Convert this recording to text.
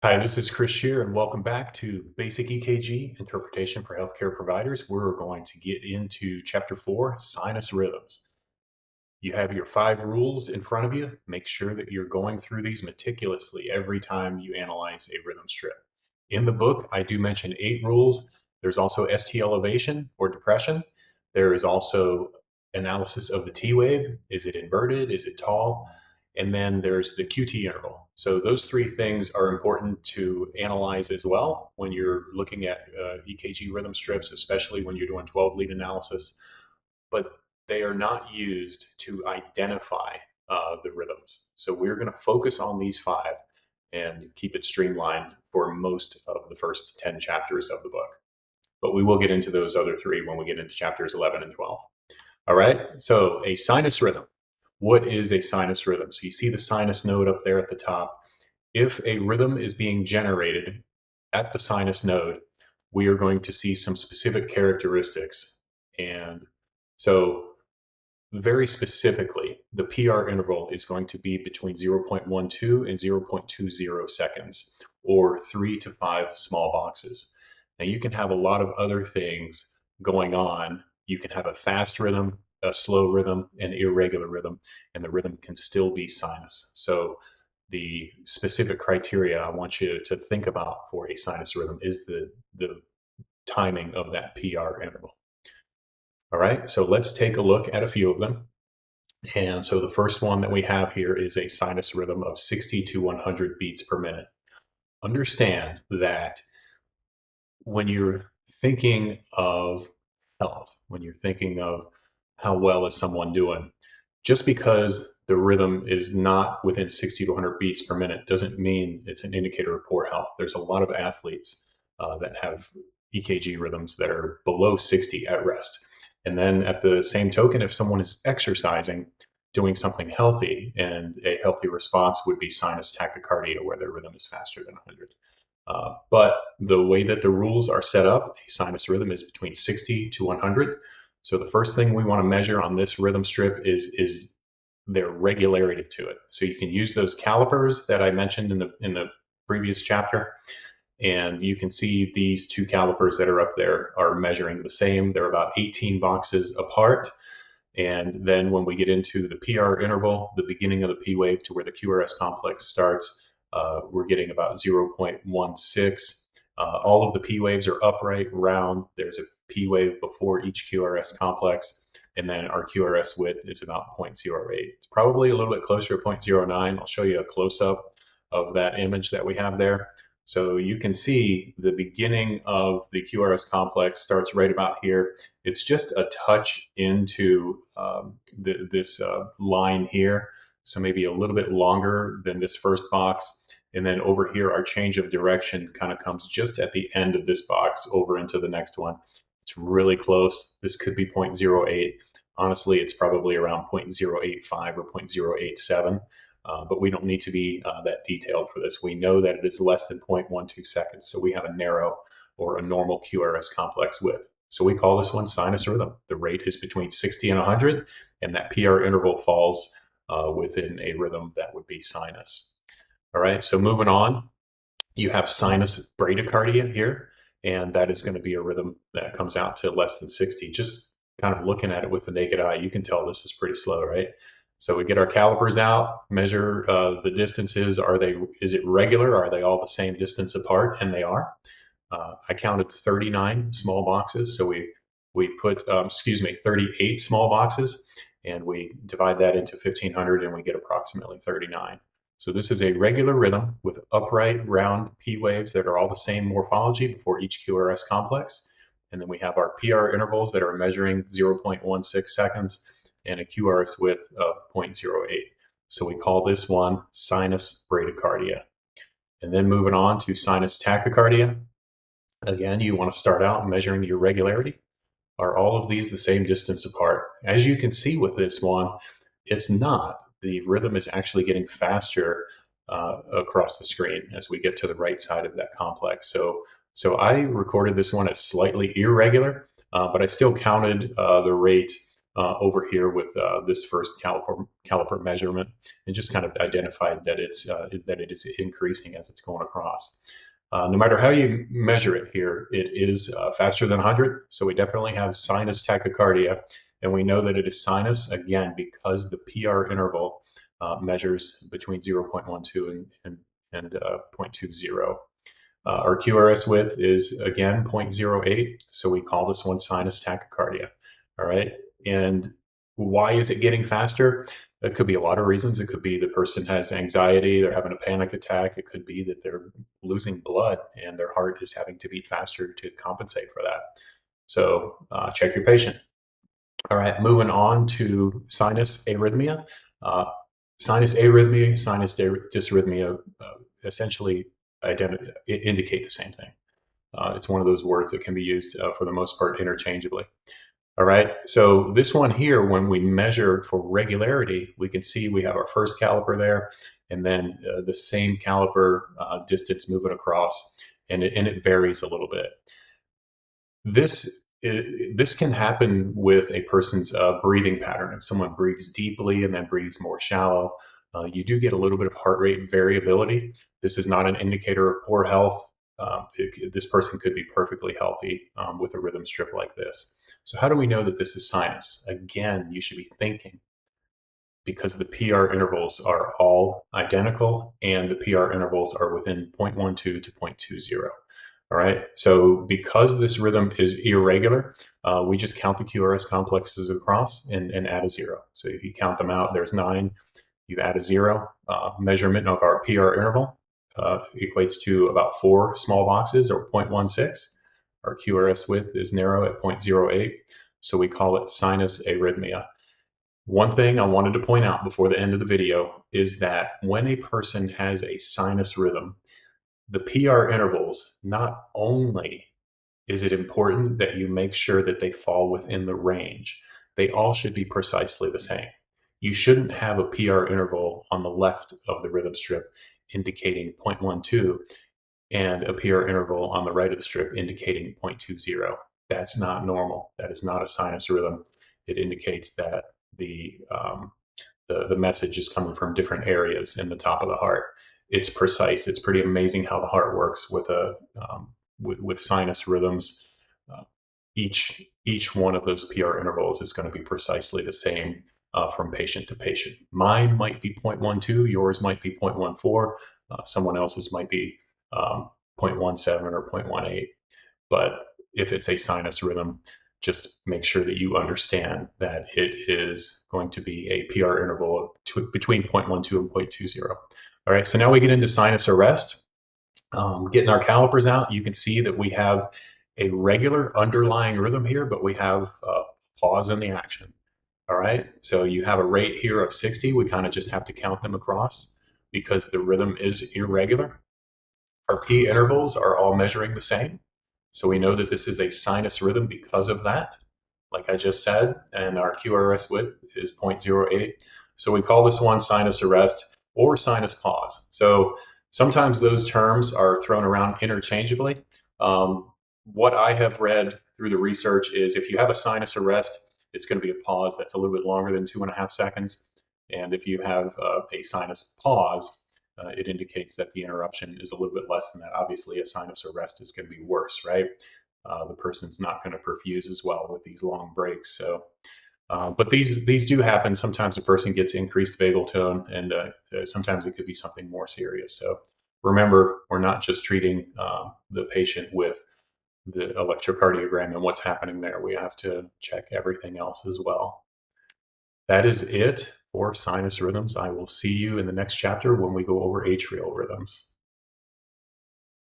Hi, this is Chris Shear, and welcome back to Basic EKG Interpretation for Healthcare Providers. We're going to get into Chapter 4, Sinus Rhythms. You have your 5 rules in front of you. Make sure that you're going through these meticulously every time you analyze a rhythm strip. In the book, I do mention 8 rules. There's also ST elevation or depression. There is also analysis of the T wave. Is it inverted? Is it tall? And then there's the QT interval. So those 3 things are important to analyze as well when you're looking at EKG rhythm strips, especially when you're doing 12 lead analysis. But they are not used to identify the rhythms. So we're going to focus on these 5 and keep it streamlined for most of the first 10 chapters of the book. But we will get into those other 3 when we get into chapters 11 and 12. All right, so a sinus rhythm. What is a sinus rhythm? So you see the sinus node up there at the top. If a rhythm is being generated at the sinus node, we are going to see some specific characteristics. And so very specifically, the PR interval is going to be between 0.12 and 0.20 seconds, or 3 to 5 small boxes. Now, you can have a lot of other things going on. You can have a fast rhythm, a slow rhythm, an irregular rhythm, and the rhythm can still be sinus. So, the specific criteria I want you to think about for a sinus rhythm is the timing of that PR interval. All right, so let's take a look at a few of them. And so the first one that we have here is a sinus rhythm of 60 to 100 beats per minute. Understand that when you're thinking of health, when you're thinking of how well is someone doing, just because the rhythm is not within 60 to 100 beats per minute doesn't mean it's an indicator of poor health. There's a lot of athletes that have EKG rhythms that are below 60 at rest. And then at the same token, if someone is exercising, doing something healthy, and a healthy response would be sinus tachycardia, where their rhythm is faster than 100. But the way that the rules are set up, a sinus rhythm is between 60 to 100. So the first thing we want to measure on this rhythm strip is their regularity to it. So you can use those calipers that I mentioned in the previous chapter, and you can see these 2 calipers that are up there are measuring the same. They're about 18 boxes apart. And then when we get into the PR interval, the beginning of the P wave to where the QRS complex starts, we're getting about 0.16. All of the P waves are upright, round. There's a P wave before each QRS complex. And then our QRS width is about 0.08. It's probably a little bit closer to 0.09. I'll show you a close up of that image that we have there. So you can see the beginning of the QRS complex starts right about here. It's just a touch into this line here. So maybe a little bit longer than this first box. And then over here, our change of direction kind of comes just at the end of this box over into the next one. It's really close. This could be 0.08. Honestly, it's probably around 0.085 or 0.087. But we don't need to be that detailed for this. We know that it is less than 0.12 seconds, so we have a narrow or a normal QRS complex width. So we call this one sinus rhythm. The rate is between 60 and 100, and that PR interval falls within a rhythm that would be sinus. All right, so moving on, you have sinus bradycardia here, and that is going to be a rhythm that comes out to less than 60. Just kind of looking at it with the naked eye, you can tell this is pretty slow, right? So we get our calipers out, measure the distances. Is it regular? Are they all the same distance apart? And they are. I counted 39 small boxes, so we put 38 small boxes, and we divide that into 1500, and we get approximately 39. So this is a regular rhythm with upright, round P waves that are all the same morphology before each QRS complex. And then we have our PR intervals that are measuring 0.16 seconds and a QRS width of 0.08. So we call this one sinus bradycardia. And then moving on to sinus tachycardia. Again, you want to start out measuring your regularity. Are all of these the same distance apart? As you can see with this one, it's not. The rhythm is actually getting faster across the screen as we get to the right side of that complex. So I recorded this one as slightly irregular, but I still counted the rate over here with this first caliper measurement, and just kind of identified that it is increasing as it's going across. No matter how you measure it here, it is faster than 100, so we definitely have sinus tachycardia, and we know that it is sinus, again, because the PR interval measures between 0.12 and 0.20. Our QRS width is, again, 0.08, so we call this one sinus tachycardia. All right, and why is it getting faster? It could be a lot of reasons. It could be the person has anxiety, they're having a panic attack. It could be that they're losing blood and their heart is having to beat faster to compensate for that. So check your patient. All right, moving on to sinus arrhythmia. Uh, sinus arrhythmia, sinus dysrhythmia essentially indicate the same thing. It's one of those words that can be used for the most part interchangeably. All right, so this one here, when we measure for regularity, we can see we have our first caliper there, and then the same caliper distance moving across, and it varies a little bit. This can happen with a person's breathing pattern. If someone breathes deeply and then breathes more shallow, you do get a little bit of heart rate variability. This is not an indicator of poor health. This person could be perfectly healthy with a rhythm strip like this. So how do we know that this is sinus? Again, you should be thinking, because the PR intervals are all identical and the PR intervals are within 0.12 to 0.20. All right, so because this rhythm is irregular, we just count the QRS complexes across and add a 0. So if you count them out, there's 9, you add a 0. Measurement of our PR interval equates to about 4 small boxes, or 0.16. Our QRS width is narrow at 0.08, so we call it sinus arrhythmia. One thing I wanted to point out before the end of the video is that when a person has a sinus rhythm, the PR intervals, not only is it important that you make sure that they fall within the range, they all should be precisely the same. You shouldn't have a PR interval on the left of the rhythm strip indicating 0.12 and a PR interval on the right of the strip indicating 0.20. That's not normal. That is not a sinus rhythm. It indicates that the message is coming from different areas in the top of the heart. It's precise. It's pretty amazing how the heart works with with sinus rhythms. Uh, each one of those PR intervals is going to be precisely the same from patient to patient. Mine might be 0.12, yours might be 0.14, someone else's might be 0.17 or 0.18. But if it's a sinus rhythm, just make sure that you understand that it is going to be a PR interval of between 0.12 and 0.20. All right, so now we get into sinus arrest. Getting our calipers out, you can see that we have a regular underlying rhythm here, but we have a pause in the action. All right, so you have a rate here of 60. We kind of just have to count them across because the rhythm is irregular. Our P intervals are all measuring the same. So we know that this is a sinus rhythm because of that, like I just said, and our QRS width is 0.08. So we call this one sinus arrest or sinus pause. So sometimes those terms are thrown around interchangeably. What I have read through the research is if you have a sinus arrest, it's going to be a pause that's a little bit longer than 2.5 seconds. And if you have a sinus pause, it indicates that the interruption is a little bit less than that. Obviously, a sinus arrest is going to be worse, right? The person's not going to perfuse as well with these long breaks. So, but these do happen. Sometimes a person gets increased vagal tone, and sometimes it could be something more serious. So remember, we're not just treating the patient with the electrocardiogram and what's happening there. We have to check everything else as well. That is it for sinus rhythms. I will see you in the next chapter when we go over atrial rhythms.